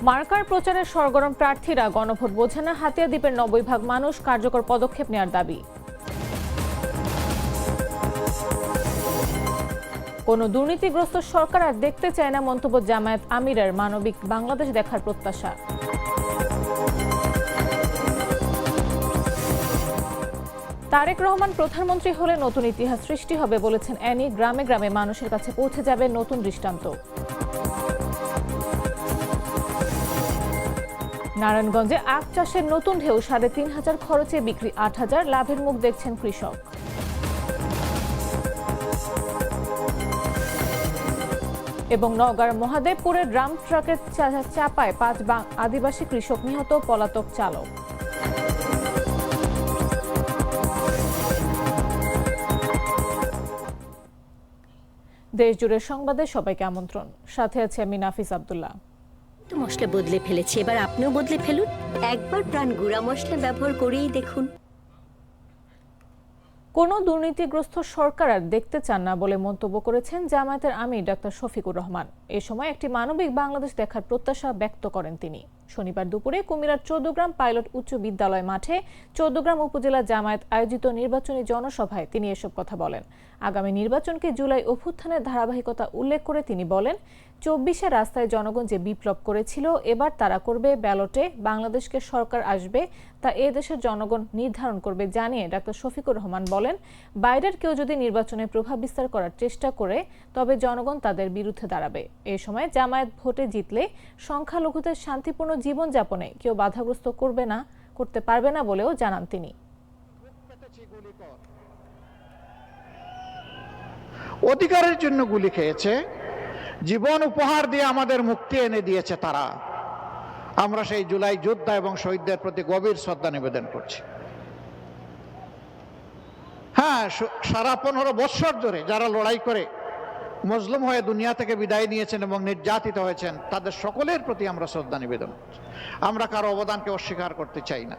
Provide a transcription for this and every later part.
Marker প্রচারের সরগরম প্রার্থীরা গণভোট বোঝে না, হাতিয়া দ্বীপের 90% মানুষ, কার্যকর পদক্ষেপ নেওয়ার দাবি। কোনো দুর্নীতিগ্রস্ত সরকার আর দেখতে চায় না, মন্তব্য জামায়াত আমিরের। মানবিক বাংলাদেশ দেখার প্রত্যাশা। তারেক রহমান প্রধানমন্ত্রী হলে নতুন ইতিহাস সৃষ্টি হবে বলেছেন অ্যানি। গ্রামে গ্রামে মানুষের কাছে পৌঁছে যাবে নতুন দৃষ্টান্ত। নারায়ণগঞ্জে আখ চাষের নতুন ঢেউ, ৩৫০০ খরচে বিক্রি ৮,০০০, লাভের মুখ দেখছেন কৃষক। এবং নওগাঁর মহাদেবপুরে ড্রাম ট্রাকের চাপায় ৫ আদিবাসী কৃষক নিহত, পলাতক চালক। দেশজুড়ে সংবাদে সবাইকে আমন্ত্রণ। সাথে আছে আমি নাফিস আব্দুল্লাহ। তো মশলা বদলে ফেলেছি, এবার আপনিও বদলে ফেলুন। একবার প্রাণ গুঁড়া মশলা ব্যবহার করেই দেখুন। কোনো দুর্নীতিগ্রস্ত সরকার আর দেখতে চান না বলে মন্তব্য করেছেন জামায়াতের আমির ডাক্তার শফিকুর রহমান। এ সময় একটি মানবিক বাংলাদেশ দেখার প্রত্যাশা ব্যক্ত করেন তিনি। শনিবার দুপুরে কুমিল্লার ১৪গ্রাম পাইলট উচ্চ বিদ্যালয় মাঠে ১৪গ্রাম উপজেলা জামায়াত আয়োজিত নির্বাচনী জনসভায় তিনি এসব কথা বলেন। আগামী নির্বাচনকে জুলাই অভ্যুত্থানের ধারাবাহিকতা উল্লেখ করে তিনি বলেন, ২৪শে রাস্তায় জনগণ যে বিপ্লব করেছিল, এবার তারা করবে ব্যালটে। বাংলাদেশকে সরকার আসবে তা এ দেশের জনগণ নির্ধারণ করবে জানিয়ে ডাক্তার শফিকুর রহমান বলেন, বাইরের কেউ যদি নির্বাচনে প্রভাব বিস্তার করার চেষ্টা করে তবে জনগণ তাদের বিরুদ্ধে দাঁড়াবে। এ সময় জামায়াত ভোটে জিতলে সংখ্যালঘুদের শান্তিপূর্ণ জীবনযাপনে কেউ বাধাগ্রস্ত করতে পারবে না বলেও জানান তিনি। অধিকারের জন্য গুলি খেয়েছে, জীবন উপহার দিয়ে আমাদের মুক্তি এনে দিয়েছে তারা। আমরা সেই জুলাই যোদ্ধা এবং শহীদদের প্রতি গভীর শ্রদ্ধা নিবেদন করছি। হ্যাঁ, সারা 15 বৎসর ধরে যারা লড়াই করে মজলুম হয়ে দুনিয়া থেকে বিদায় নিয়েছেন এবং নির্যাতিত হয়েছেন, তাদের সকলের প্রতি আমরা শ্রদ্ধা নিবেদন করছি। আমরা কারো অবদানকে অস্বীকার করতে চাই না।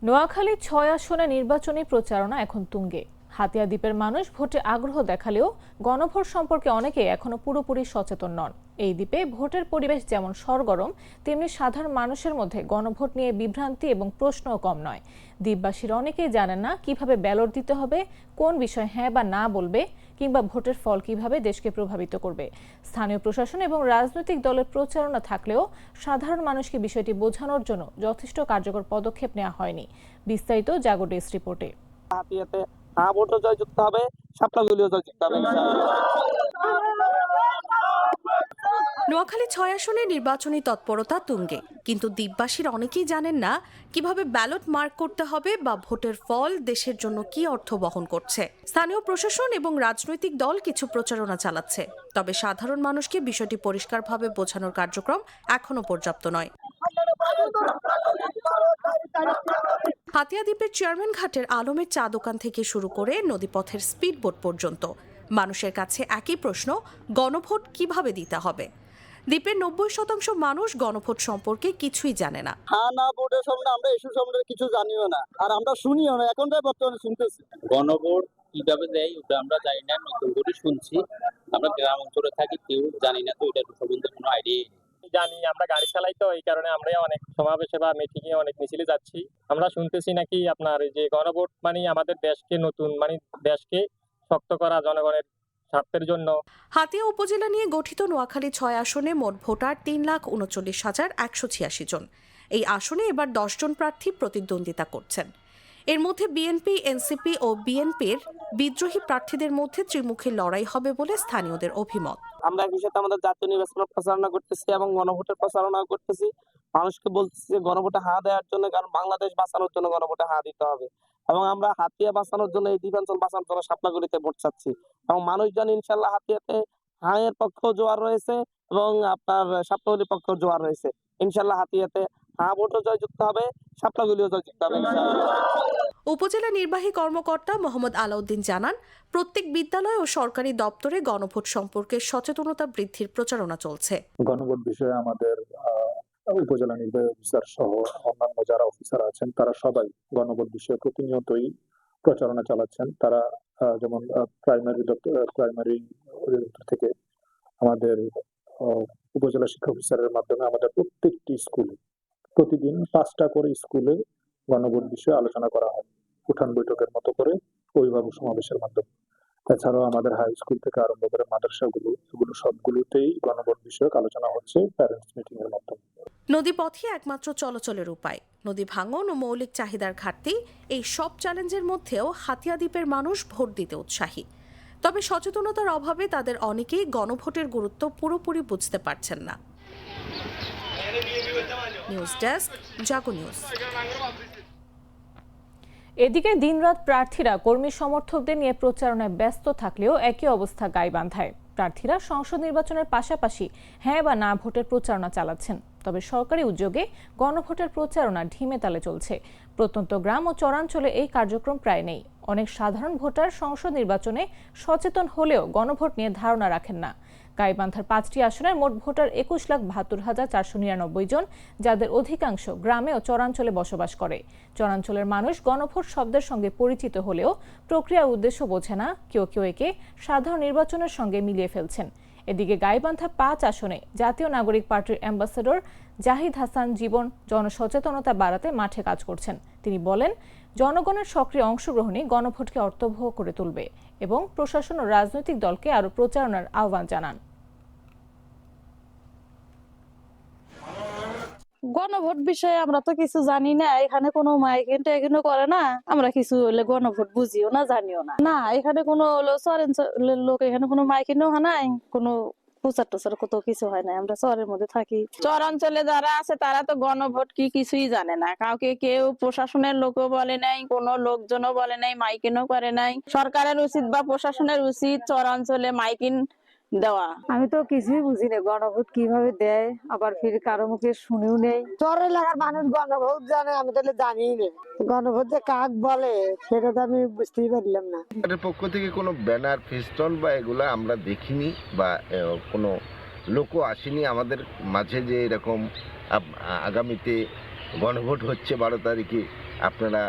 নোয়াখালী ৬ আসনে নির্বাচনী প্রচারণা এখন তুঙ্গে। হাতিয়া দ্বীপের মানুষ ভোটে আগ্রহ দেখালেও গণভোট সম্পর্কে অনেকে এখনো পুরোপুরি সচেতন নন। এই দ্বীপে ভোটের পরিবেশ যেমন সরগরম, তেমনি সাধারণ মানুষের মধ্যে গণভোট নিয়ে বিভ্রান্তি এবং প্রশ্নও কম নয়। দ্বীপবাসীর অনেকেই জানেন না কিভাবে ব্যালট দিতে হবে, কোন বিষয় হ্যাঁ বা না বলবে, কিংবা ভোটের ফল কিভাবে দেশকে প্রভাবিত করবে। স্থানীয় প্রশাসন এবং রাজনৈতিক দলের প্রচারণা থাকলেও সাধারণ মানুষকে বিষয়টি বোঝানোর জন্য যথেষ্ট কার্যকর পদক্ষেপ নেওয়া হয়নি। বিস্তারিত জাগো ডেস্ক রিপোর্টে। ভোটও জয়যুক্ত হবে, শাপলাগুলিও জয়যুক্ত হবে। নোয়াখালী ৬ আসনে নির্বাচনী তৎপরতা তুঙ্গে, কিন্তু দ্বীপবাসীর অনেকেই জানেন না কিভাবে ব্যালট মার্ক করতে হবে বা ভোটের ফল দেশের জন্য কি অর্থ বহন করছে। স্থানীয় প্রশাসন এবং রাজনৈতিক দল কিছু প্রচারণা চালাচ্ছে, তবে সাধারণ মানুষকে বিষয়টি পরিষ্কারভাবে বোঝানোর কার্যক্রম এখনো পর্যাপ্ত নয়। হাতিয়া দ্বীপের চেয়ারম্যান ঘাটের আলমের চা দোকান থেকে শুরু করে নদীপথের স্পিড বোট পর্যন্ত মানুষের কাছে একই প্রশ্ন, গণভোট কিভাবে দিতে হবে। দ্বীপের ৯০% মানুষ গণভোট সম্পর্কে কিছুই জানে না। হ্যাঁ না ভোটের সম্বন্ধে আমরা ইস্যু সম্বন্ধে কিছু জানিও না, আর আমরা শুনিও না। এখন বর্তমানে শুনতেছি গণভোট কিভাবে দেয় ওটা আমরা জানি না, নতুন করে শুনছি। আমরা গ্রাম অঞ্চলে থাকি, কেউ জানি না, তো এটা সম্বন্ধে কোনো আইডিয়া জানি। আমরা গাড়ি চালাই, তো এই কারণে আমরা অনেক সমাবেশে বা মিটিং এ অনেক মিছিলে যাচ্ছি। আমরা শুনতেছি নাকি আপনার যে গণভোট মানে আমাদের দেশকে নতুন মানে দেশকে শক্ত করা, জনগণের স্বার্থের জন্য। হাতিয়া উপজেলা নিয়ে গঠিত নোয়াখালী ৬ আসনে মোট ভোটার ৩,৩৯,১৮৬ জন। এই আসনে এবার ১০ জন প্রার্থী প্রতিদ্বন্দ্বিতা করছেন। এর মধ্যে বিএনপি, এনসিপি ও বিএনপির বিদ্রোহী প্রার্থীদের মধ্যে ত্রিমুখী লড়াই হবে বলে স্থানীয়দের অভিমত। আমরা একই সাথে আমাদের জাতীয় নির্বাচনের প্রচারণা করতেছি এবং গণভোটের প্রচারণা করতেছি। মানুষকে বলতেছি যে গণভোটে হ্যাঁ দেওয়ার জন্য, কারণ বাংলাদেশ বাঁচানোর জন্য গণভোটে হ্যাঁ দিতে হবে। এবং আমরা হাতিয়া বাঁচানোর জন্য, এই দ্বীপাঞ্চল বাঁচানোর জন্য শাপলাগুলিতে ভোট চাচ্ছি। এবং মানুষজন ইনশাল্লাহ হাতিয়াতে হাঁয়ের পক্ষেও জোয়ার রয়েছে এবং আপনার শাপলাগুলির পক্ষেও জোয়ার রয়েছে। ইনশাল্লাহ হাতিয়াতে হ্যাঁ ভোটও জয়যুক্ত হবে, শাপলাগুলিও জয়যুক্ত হবে। উপজেলা নির্বাহী কর্মকর্তা মোহাম্মদ আলাউদ্দিন জানান, প্রত্যেক বিদ্যালয় ও সরকারি দপ্তরে গণভোট সম্পর্কে সচেতনতা বৃদ্ধির প্রচারণা চলছে। গণভোট বিষয়ে আমাদের উপজেলা নির্বাহী অফিসার সহ অন্যান্য যারা অফিসার আছেন, তারা সবাই গণভোট বিষয়ে প্রতিনিয়তই প্রচারণা চালাচ্ছেন। তারা যেমন প্রাইমারি অধিদপ্তর থেকে আমাদের উপজেলা শিক্ষা অফিসারের মাধ্যমে আমাদের প্রত্যেকটি স্কুলে প্রতিদিন 5টা করে স্কুলে গণভোট বিষয়ে আলোচনা করা হয়, উঠান বৈঠকের মতো করে, অভিভাবক সমাবেশের মাধ্যমে। এছাড়াও আমাদের হাই স্কুল থেকে আরম্ভ করে মাদ্রাসাগুলো, এগুলো সবগুলোতেই গণভোট বিষয়ক আলোচনা হচ্ছে প্যারেন্টস মিটিং এর মাধ্যমে। নদীপথই একমাত্র চলাচলের উপায়। নদী ভাঙন ও মৌলিক চাহিদার ঘাটতি, এই সব চ্যালেঞ্জের মধ্যেও হাতিয়া দ্বীপের মানুষ ভোট দিতে উৎসাহী। তবে সচেতনতার অভাবে তাদের অনেকেই গণভোটের গুরুত্ব পুরোপুরি বুঝতে পারছেন না। নিউজ ডেস্ক, জাগো নিউজ। এদিকে দিনরাত প্রার্থীরা কর্মী সমর্থকদের নিয়ে প্রচারণায় ব্যস্ত থাকলেও একই অবস্থা গাইবান্ধায়। প্রার্থীরা সংসদ নির্বাচনের পাশাপাশি হ্যাঁ বা না ভোটের প্রচারণা চালাচ্ছেন। তবে সরকারি উদ্যোগে গণভোটের প্রচারণা ঢিমে তালে চলছে। প্রত্যন্ত গ্রাম ও চরাঞ্চলে এই কার্যক্রম প্রায় নেই। অনেক সাধারণ ভোটার সংসদ নির্বাচনে সচেতন হলেও গণভোট নিয়ে ধারণা রাখেন না। গাইবান্ধার 5টি আসনের মোট ভোটার 21,72,499 জন, যাদের অধিকাংশ গ্রামে ও চরাঞ্চলে বসবাস করে। চরাঞ্চলের মানুষ গণভোট শব্দের সঙ্গে পরিচিত হলেও প্রক্রিয়ার উদ্দেশ্য বোঝে না। কেউ কেউ একে সাধারণ নির্বাচনের সঙ্গে মিলিয়ে ফেলছেন। এদিকে গাইবান্ধা 5 আসনে জাতীয় নাগরিক পার্টির অ্যাম্বাসেডর জাহিদ হাসান জীবন জনসচেতনতা বাড়াতে মাঠে কাজ করছেন। তিনি বলেন, জনগণের সক্রিয় অংশগ্রহণই গণভোটকে অর্থবহ করে তুলবে এবং প্রশাসন ও রাজনৈতিক দলকে আরও প্রচারণার আহ্বান জানান। গণভোট বিষয়ে আমরা তো কিছু জানি না, এখানে কোনো মাইকিং টাইকিংও করে না, আমরা কিছু হলে গণভোট বুঝিও না, জানিও না। না, এখানে কোনো হলো শহরের লোক, এখানে কোনো মাইকিংও হয় নাই, কোনো প্রচার টোচার কত কিছু হয় না। আমরা শহরের মধ্যে থাকি। চরাঞ্চলে যারা আছে তারা তো গণভোট কি কিছুই জানে না। কাউকে কেউ প্রশাসনের লোকও বলে নাই, কোনো লোকজনও বলে নাই, মাইকিংও করে নাই। সরকারের উচিত বা প্রশাসনের উচিত চরাঞ্চলে মাইকিং দেওয়া। আমি তো কিছুই বুঝি না গণভোট কিভাবে দেয়, আবার ফির কারো মুখে শুনেও নেই। শহর এলাকার মানুষ গণভোট জানে, আমি তাহলে জানি না। গণভোট যে কাক বলে সেটা তো আমি বুঝতেই পারলাম না। এর পক্ষ থেকে কোনো ব্যানার, ফেস্টন বা এগুলা আমরা দেখিনি, বা কোনো লোকও আসেনি আমাদের মাঝে যে এরকম আগামীতে গণভোট হচ্ছে 12 তারিখে, আপনারা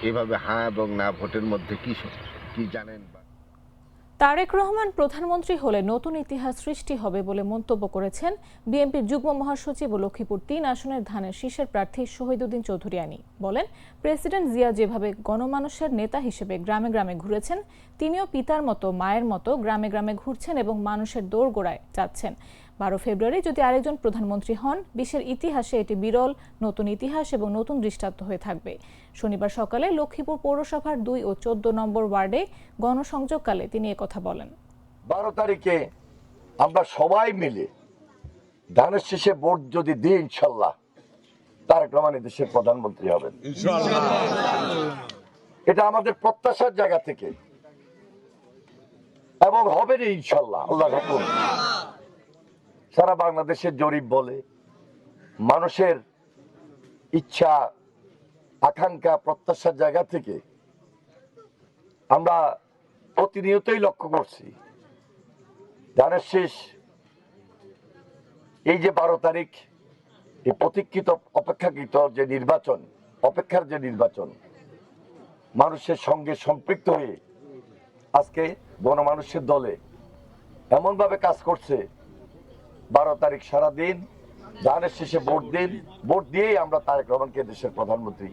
এভাবে হ্যাঁ এবং না ভোটের মধ্যে কি জানেন। তারেক রহমান প্রধানমন্ত্রী হলে নতুন ইতিহাস সৃষ্টি হবে বলে মন্তব্য করেছেন বিএনপির যুগ্ম মহাসচিব ও লক্ষ্মীপুর 3 আসনের ধানের শীষের প্রার্থী শহীদুদ্দিন চৌধুরিয়ানী। বলেন, প্রেসিডেন্ট জিয়া যেভাবে গণমানুষের নেতা হিসেবে গ্রামে গ্রামে ঘুরেছেন, তিনিও পিতার মতো মায়ের মতো গ্রামে গ্রামে ঘুরছেন এবং মানুষের দোরগোড়ায় যাচ্ছেন। 12 ফেব্রুয়ারি যদি আরেকজন প্রধানমন্ত্রী হন, বিশ্বের ইতিহাসে এটি বিরল নতুন ইতিহাস এবং নতুন দৃষ্টান্ত হয়ে থাকবে। শনিবার সকালে লক্ষ্মীপুর পৌরসভার 2 ও 14 নম্বর ওয়ার্ডে গণসংযোগকালে তিনি একথা বলেন। 12 তারিখে আমরা সবাই মিলে ধানের শীষে ভোট যদি দিই, ইনশাল্লাহ তারেক রহমান দেশের প্রধানমন্ত্রী হবেন। এটা আমাদের প্রত্যাশার জায়গা থেকে, এবং হবে ইনশাল্লাহ। আল্লাহ রাখুন। সারা বাংলাদেশের জরিপ বলে, মানুষের ইচ্ছা, আকাঙ্ক্ষা, প্রত্যাশার জায়গা থেকে আমরা প্রতিনিয়তই লক্ষ্য করছি ধানের শীষ এই যে 12 তারিখ, এই প্রতীক্ষিত অপেক্ষাকৃত যে নির্বাচন, অপেক্ষার যে নির্বাচন, মানুষের সঙ্গে সম্পৃক্ত হয়ে আজকে গণমানুষের দলে এমনভাবে কাজ করছে, 12 তারিখ সারাদিন ধানের শীষে ভোট দিন, ভোট দিয়েই আমরা তারেক রহমানকে দেশের প্রধানমন্ত্রী।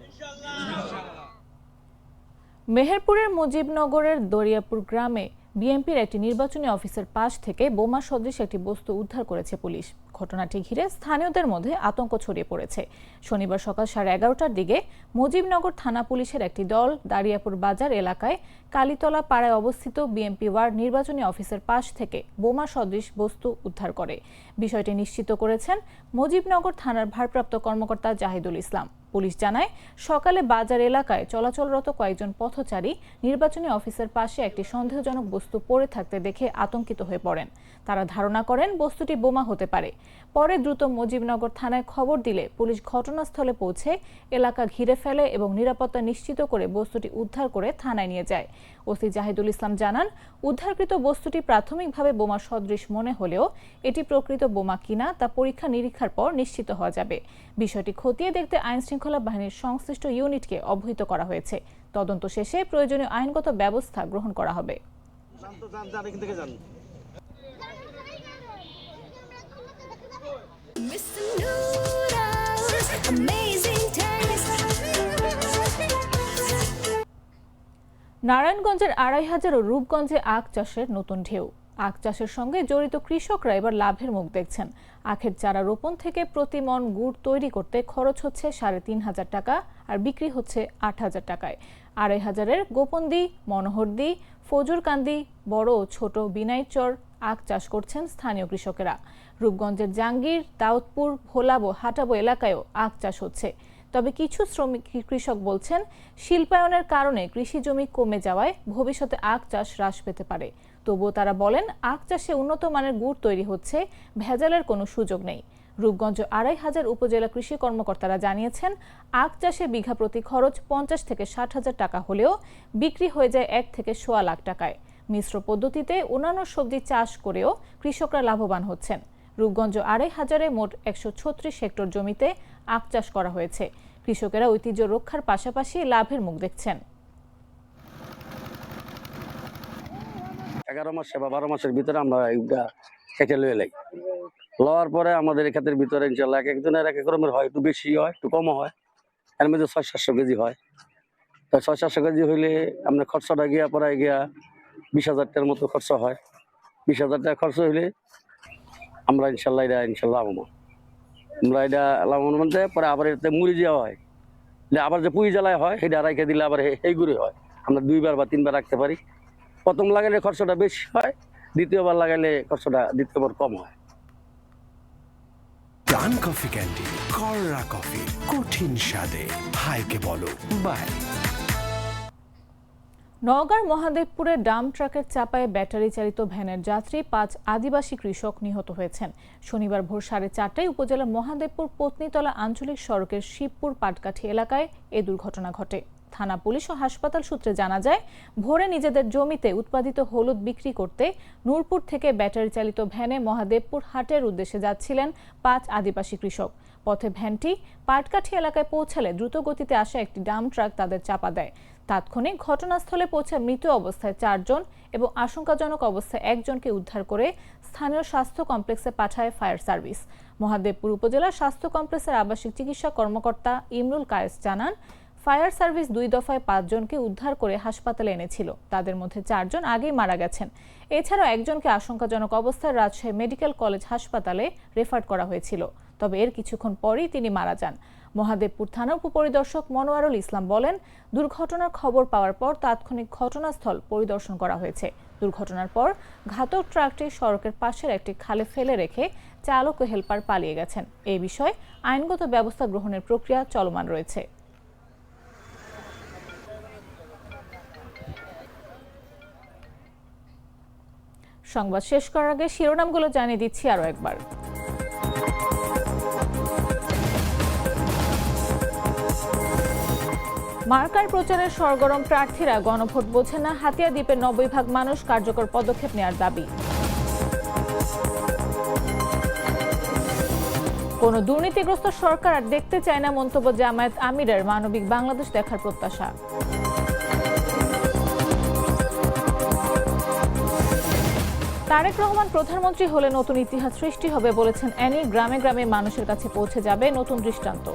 মেহেরপুরের মুজিবনগরের দরিয়াপুর গ্রামে বিএনপির একটি নির্বাচনী অফিসের পাশ থেকে বোমা সদৃশ একটি বস্তু উদ্ধার করেছে পুলিশ। ঘটনাটি ঘিরে স্থানীয়দের মধ্যে আতঙ্ক ছড়িয়ে পড়েছে। শনিবার সকাল 11:30টার দিকে মুজিবনগর থানা পুলিশের একটি দল দারিয়াপুর বাজার এলাকায় কালীতলা পাড়ায় অবস্থিত বিএনপি ওয়ার্ড নির্বাচনী অফিসের পাশ থেকে বোমা সদৃশ বস্তু উদ্ধার করে। বিষয়টি নিশ্চিত করেছেন মুজিবনগর থানার ভারপ্রাপ্ত কর্মকর্তা জাহিদুল ইসলাম। পুলিশ জানায়, সকালে বাজার এলাকায় চলাচলরত কয়েকজন পথচারী নির্বাচনী অফিসের পাশে একটি সন্দেহজনক বস্তু পড়ে থাকতে দেখে আতঙ্কিত হয়ে পড়েন। তারা ধারণা করেন বস্তুটি বোমা হতে পারে। পরে দ্রুত মুজিবনগর থানায় খবর দিলে পুলিশ ঘটনাস্থলে পৌঁছে এলাকা ঘিরে ফেলে এবং নিরাপত্তা নিশ্চিত করে বস্তুটি উদ্ধার করে থানায় নিয়ে যায়। ওসি জাহিদুল ইসলাম জানান, উদ্ধারকৃত বস্তুটি প্রাথমিকভাবে বোমা সদৃশ মনে হলেও এটি প্রকৃত বোমা কিনা তা পরীক্ষা নিরীক্ষার পর নিশ্চিত হওয়া যাবে। বিষয়টি খতিয়ে দেখতে আইনশৃঙ্খলা বাহিনীর সংশ্লিষ্ট ইউনিটকে অবহিত করা হয়েছে। তদন্ত শেষে প্রয়োজনীয় আইনগত ব্যবস্থা গ্রহণ করা হবে। নারায়ণগঞ্জের ২৫০০ ও রূপগঞ্জে আখ চাষের নতুন ঢেউ। আখ চাষের সঙ্গে জড়িত কৃষকরা এবার লাভের মুখ দেখছেন। আখের চারা রোপণ থেকে প্রতি মণ গুড় তৈরি করতে খরচ হচ্ছে ৩৫০০ টাকা, আর বিক্রি হচ্ছে ৮০০০ টাকায়। ২৫০০-এর গোপনদি, মনোহরদি, ফজুরকান্দি, বড় ও ছোট বিনাইচর আখ চাষ করছেন স্থানীয় কৃষকেরা। রূপগঞ্জের জাঙ্গির, দাউদপুর, ভোলাবো, হাটাবো এলাকায়ও আখ চাষ হচ্ছে। তবে কিছু শ্রমিক কৃষক বলছেন, শিল্পায়নের কারণে কৃষি জমি কমে যাওয়ায় ভবিষ্যতে আখ চাষ হ্রাস পেতে পারে। তবুও তারা বলেন, আখ চাষে উন্নত মানের গুড় তৈরি হচ্ছে, ভেজালের কোনো সুযোগ নেই। রূপগঞ্জ ২৫০০ উপজেলা কৃষি কর্মকর্তারা জানিয়েছেন, আখ চাষে বিঘা প্রতি খরচ ৫০ থেকে ৬০ টাকা হলেও বিক্রি হয়ে যায় ১ থেকে ১.৫ লাখ টাকায়। মিশ্র পদ্ধতিতে অন্যান্য সবজি চাষ করেও কৃষকরা লাভবান হচ্ছেন। রূপগঞ্জ ২৫০০-এ মোট ১৩৬ হেক্টর জমিতে আখ চাষ করা হয়েছে। কৃষকেরা ঐতিহ্য রক্ষার পাশাপাশি লাভের মুখ দেখছেন। ১১ মাস বা ১২ মাসের ভিতরে আমরা খেতে লয়ে লাই। লওয়ার পরে আমাদের এই ক্ষেতের ভিতরে ইনশাল্লাহ এক একজনের এক এক রকমের হয়, একটু বেশি হয়, একটু কমও হয়। এর মধ্যে ৬০০-৭০০ কেজি হয়। তো ৬০০-৭০০ কেজি হইলে আমরা খরচাটা গিয়া পড়ায় গিয়া ২০,০০০ টাকার মতো খরচা হয়। ২০,০০০ টাকা খরচ হইলে আমরা ইনশাল্লাহ লাভবান। আমরা এটা লাভবান বলতে পরে আবার এতে মুড়ি দেওয়া হয়, আবার যে পুঁই জ্বালায় হয় সেটা রাখে দিলে আবার এই গুঁড়ি হয়। আমরা ২বার বা ৩বার রাখতে পারি। প্রথম লাগাইলে খরচটা বেশি হয়, দ্বিতীয়বার লাগাইলে খরচটা দ্বিতীয়বার কম হয়। ডান কফি ক্যান্ডি, কররা কফি, কঠিন স্বাদে হাইকে বলো বাই। নওগাঁর মহাদেবপুরে ডাম্প ট্রাকের চাপায় ব্যাটারি চালিত ভ্যানের যাত্রী ৫ আদিবাসী কৃষক নিহত হয়েছেন। শনিবার ভোর ৪:৩০টায় উপজেলার মহাদেবপুর পত্নীতলা আঞ্চলিক সড়কের শিবপুর পাটকাঠি এলাকায় এ দুর্ঘটনা ঘটে। থানা পুলিশ ও হাসপাতাল সূত্রে জানা যায়, ভোরে নিজেদের জমিতে উৎপাদিত হলুদ বিক্রি করতে নূরপুর থেকে ব্যাটারি চালিত ভ্যানে মহাদেবপুর হাটের উদ্দেশ্যে যাচ্ছিলেন ৫ আদিবাসী কৃষক। পথে ভ্যানটি পাটকাঠি এলাকায় পৌঁছালে দ্রুত গতিতে আসা একটি ডাম্প ট্রাক তাদের চাপা দেয়। তাৎক্ষণিক ঘটনাস্থলে পৌঁছে মৃত অবস্থায় ৪ জন এবং আশঙ্কাজনক অবস্থায় ১ জনকে উদ্ধার করে স্থানীয় স্বাস্থ্য কমপ্লেক্সে পাঠায় ফায়ার সার্ভিস। মহাদেবপুর উপজেলা স্বাস্থ্য কমপ্লেক্সের আবাসিক চিকিৎসা কর্মকর্তা ইমরুল কায়েস জানান, ফায়ার সার্ভিস ২ দফায় ৫ জনকে উদ্ধার করে হাসপাতালে এনেছিল। তাদের মধ্যে ৪ জন আগেই মারা গেছেন। এছাড়াও ১ জনকে আশঙ্কাজনক অবস্থায় রাজশাহী মেডিকেল কলেজ হাসপাতালে রেফার করা হয়েছিল। তবে এর কিছুক্ষণ পরই তিনি মারা যান। মহাদেবপুর থানার উপপরিদর্শক মনোয়ারুল ইসলাম বলেন, দুর্ঘটনার খবর পাওয়ার পর তাৎক্ষণিক ঘটনাস্থল পরিদর্শন করা হয়েছে। দুর্ঘটনার পর ঘাতক ট্রাকটি সড়কের পাশের একটি খালে ফেলে রেখে চালক ও হেলপার পালিয়ে গেছেন। এই বিষয়ে আইনগত ব্যবস্থা গ্রহণের প্রক্রিয়া চলমান রয়েছে। সংবাদ শেষ করার আগে শিরোনামগুলো জানিয়ে দিচ্ছি আরো একবার। মার্কার প্রচারের সরগরম প্রার্থীরা গণভোট বোঝে না, হাতিয়া দ্বীপের ৯০% মানুষ কার্যকর পদক্ষেপ নেওয়ার দাবি। কোনো দুর্নীতিগ্রস্ত সরকার আর দেখতে চায় না, মন্তব্য জামায়াত আমিরের। মানবিক বাংলাদেশ দেখার প্রত্যাশা। তারেক রহমান প্রধানমন্ত্রী হলে নতুন ইতিহাস সৃষ্টি হবে বলেছেন অ্যানি। গ্রামে গ্রামে মানুষের কাছে পৌঁছে যাবে নতুন দৃষ্টান্ত।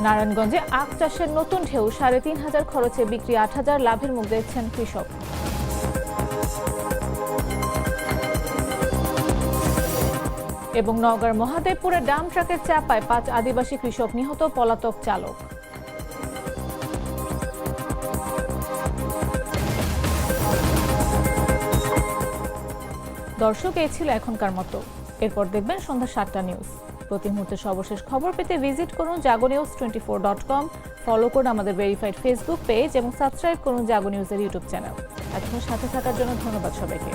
নারায়ণগঞ্জে আখ চাষের নতুন ঢেউ, ৩৫০০ খরচে বিক্রি ৮০০০, লাভের মুখ দেখছেন কৃষক। এবং নওগাঁর মহাদেবপুরে ডাম্প ট্রাকের চাপায় ৫ আদিবাসী কৃষক নিহত, পলাতক চালক। দর্শক, এই ছিল এখনকার মতো। এরপর দেখবেন সন্ধ্যা ৭টা নিউজ। প্রতি মুহূর্তে সর্বশেষ খবর পেতে ভিজিট করুন jagonews24.com, ফলো করুন আমাদের ভেরিফাইড ফেসবুক পেজ এবং সাবস্ক্রাইব করুন জাগো নিউজের ইউটিউব চ্যানেল। এতক্ষণ সাথে থাকার জন্য ধন্যবাদ সবাইকে।